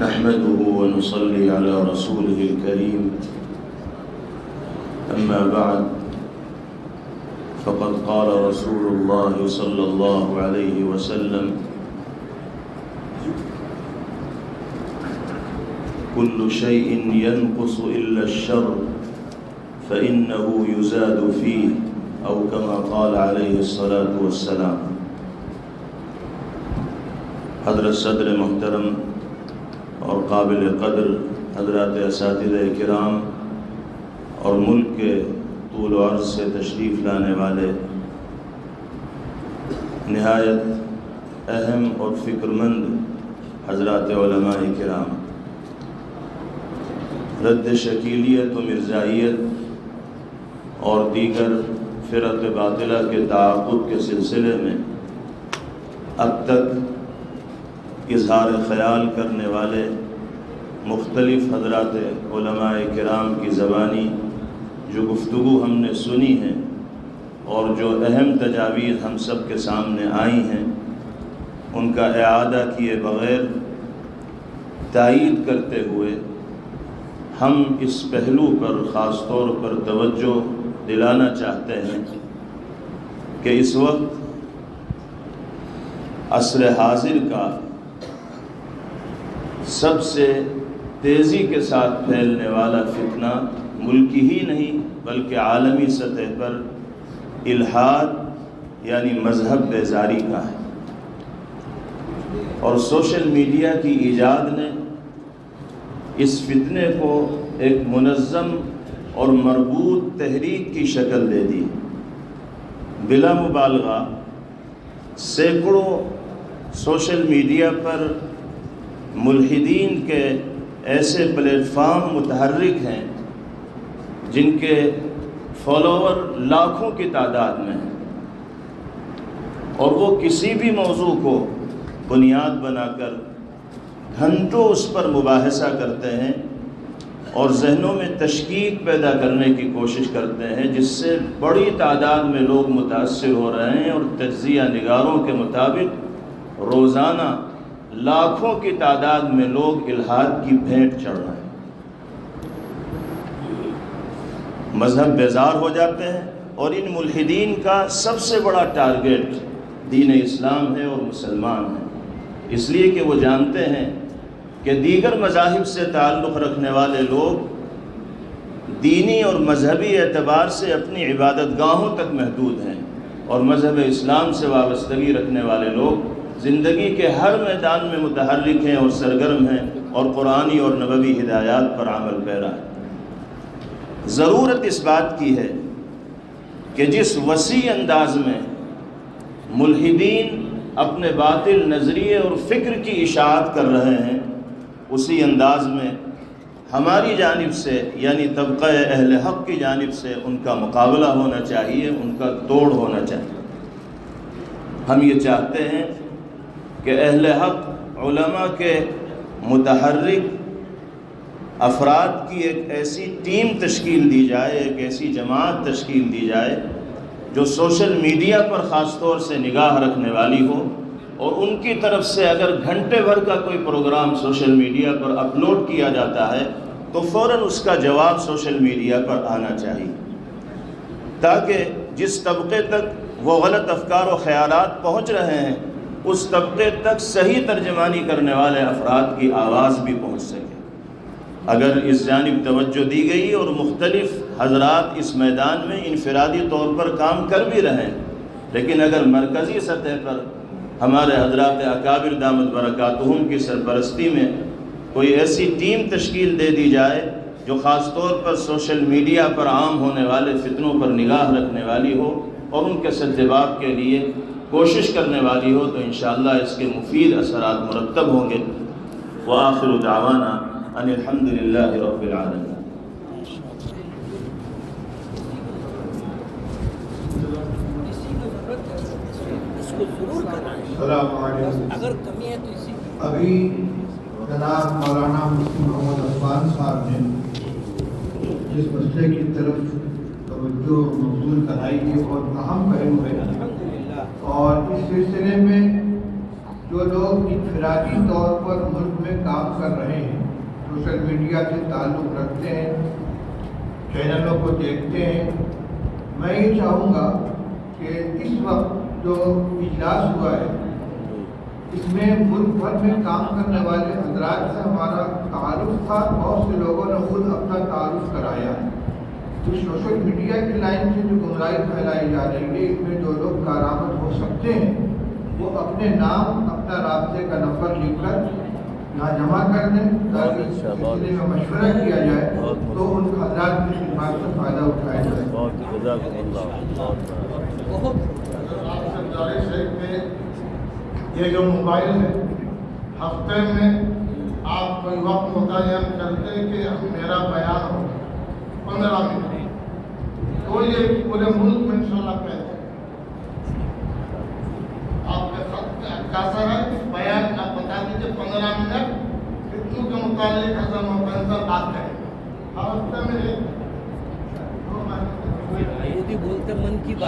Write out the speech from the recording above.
نحمده ونصلي على رسوله الكريم أما بعد فقد قال رسول الله صلى الله عليه وسلم كل شيء ينقص إلا الشر فإنه يزاد فيه أو كما قال عليه الصلاة والسلام۔ حضرت صدر محترم اور قابل قدر حضرات اساتذہ کرام اور ملک کے طول و عرض سے تشریف لانے والے نہایت اہم اور فکرمند حضرات علماء کرام، رد شکیلیت و مرزائیت اور دیگر فرق باطلہ کے تعاقب کے سلسلے میں اب تک اظہار خیال کرنے والے مختلف حضرات علماء کرام کی زبانی جو گفتگو ہم نے سنی ہے اور جو اہم تجاویز ہم سب کے سامنے آئی ہیں، ان کا اعادہ کیے بغیر تائید کرتے ہوئے ہم اس پہلو پر خاص طور پر توجہ دلانا چاہتے ہیں کہ اس وقت عصر حاضر کا سب سے تیزی کے ساتھ پھیلنے والا فتنہ ملکی ہی نہیں بلکہ عالمی سطح پر الحاد یعنی مذہب بیزاری کا ہے، اور سوشل میڈیا کی ایجاد نے اس فتنے کو ایک منظم اور مربوط تحریک کی شکل دے دی۔ بلا مبالغہ سینکڑوں سوشل میڈیا پر ملحدین کے ایسے پلیٹ فارم متحرک ہیں جن کے فالوور لاکھوں کی تعداد میں ہیں، اور وہ کسی بھی موضوع کو بنیاد بنا کر گھنٹوں اس پر مباحثہ کرتے ہیں اور ذہنوں میں تشکیک پیدا کرنے کی کوشش کرتے ہیں، جس سے بڑی تعداد میں لوگ متاثر ہو رہے ہیں، اور تجزیہ نگاروں کے مطابق روزانہ لاکھوں کی تعداد میں لوگ الحاد کی بھینٹ چڑھ رہے ہیں، مذہب بیزار ہو جاتے ہیں، اور ان ملحدین کا سب سے بڑا ٹارگیٹ دین اسلام ہے اور مسلمان ہیں، اس لیے کہ وہ جانتے ہیں کہ دیگر مذاہب سے تعلق رکھنے والے لوگ دینی اور مذہبی اعتبار سے اپنی عبادت گاہوں تک محدود ہیں، اور مذہب اسلام سے وابستگی رکھنے والے لوگ زندگی کے ہر میدان میں متحرک ہیں اور سرگرم ہیں، اور قرآنی اور نبوی ہدایات پر عمل پیرا ہے۔ ضرورت اس بات کی ہے کہ جس وسیع انداز میں ملحدین اپنے باطل نظریے اور فکر کی اشاعت کر رہے ہیں، اسی انداز میں ہماری جانب سے یعنی طبقہ اہل حق کی جانب سے ان کا مقابلہ ہونا چاہیے، ان کا توڑ ہونا چاہیے۔ ہم یہ چاہتے ہیں کہ اہل حق علماء کے متحرک افراد کی ایک ایسی ٹیم تشکیل دی جائے، ایک ایسی جماعت تشکیل دی جائے جو سوشل میڈیا پر خاص طور سے نگاہ رکھنے والی ہو، اور ان کی طرف سے اگر گھنٹے بھر کا کوئی پروگرام سوشل میڈیا پر اپلوڈ کیا جاتا ہے تو فوراً اس کا جواب سوشل میڈیا پر آنا چاہیے، تاکہ جس طبقے تک وہ غلط افکار و خیالات پہنچ رہے ہیں اس طبقے تک صحیح ترجمانی کرنے والے افراد کی آواز بھی پہنچ سکے۔ اگر اس جانب توجہ دی گئی اور مختلف حضرات اس میدان میں انفرادی طور پر کام کر بھی رہے ہیں، لیکن اگر مرکزی سطح پر ہمارے حضرات اکابر دامت برکاتہم کی سرپرستی میں کوئی ایسی ٹیم تشکیل دے دی جائے جو خاص طور پر سوشل میڈیا پر عام ہونے والے فتنوں پر نگاہ رکھنے والی ہو اور ان کے سدجواب کے لیے کوشش کرنے والی ہو، تو انشاءاللہ اس کے مفید اثرات مرتب ہوں گے۔ وآخر دعوانا ان الحمدللہ رب العالمین۔ السلام علیکم۔ ابھی جناب مولانا مفتی محمد عثمان صاحب نے جس مسئلے کی طرف توجہ مبذول کرائی ہے اور اہم پہلو ہے، اور اس سلسلے میں جو لوگ انفرادی طور پر ملک میں کام کر رہے ہیں، سوشل میڈیا سے تعلق رکھتے ہیں، چینلوں کو دیکھتے ہیں، میں یہ چاہوں گا کہ اس وقت جو اجلاس ہوا ہے اس میں ملک بھر میں کام کرنے والے حضرات سے ہمارا تعارف تھا، بہت سے لوگوں نے خود اپنا تعارف کرایا ہے۔ تو سوشل میڈیا کی لائن سے جو گمراہی پھیلائی جا رہی ہے، اس میں جو لوگ کارآمد ہو سکتے ہیں وہ اپنے نام، اپنا رابطے کا نمبر لکھ کر یہاں جمع کر دیں تاکہ اس سلسلے میں مشورہ کیا جائے تو ان حضرات کی خدمات سے فائدہ اٹھایا جائے۔ یہ جو موبائل ہے، ہفتے میں آپ کوئی وقت متعین کرتے کہ میرا بیان ہو 15 منٹ، تو یہ پورے ملک میں انشاءاللہ کہتے ہیں۔ آپ کے خط کیسا ہے بیان آپ بتا دیجیے 15 منٹ کتنوں کے متعلق حضرت محمد بات کریں ہر ہفتے میں مودی بولتے من کی بات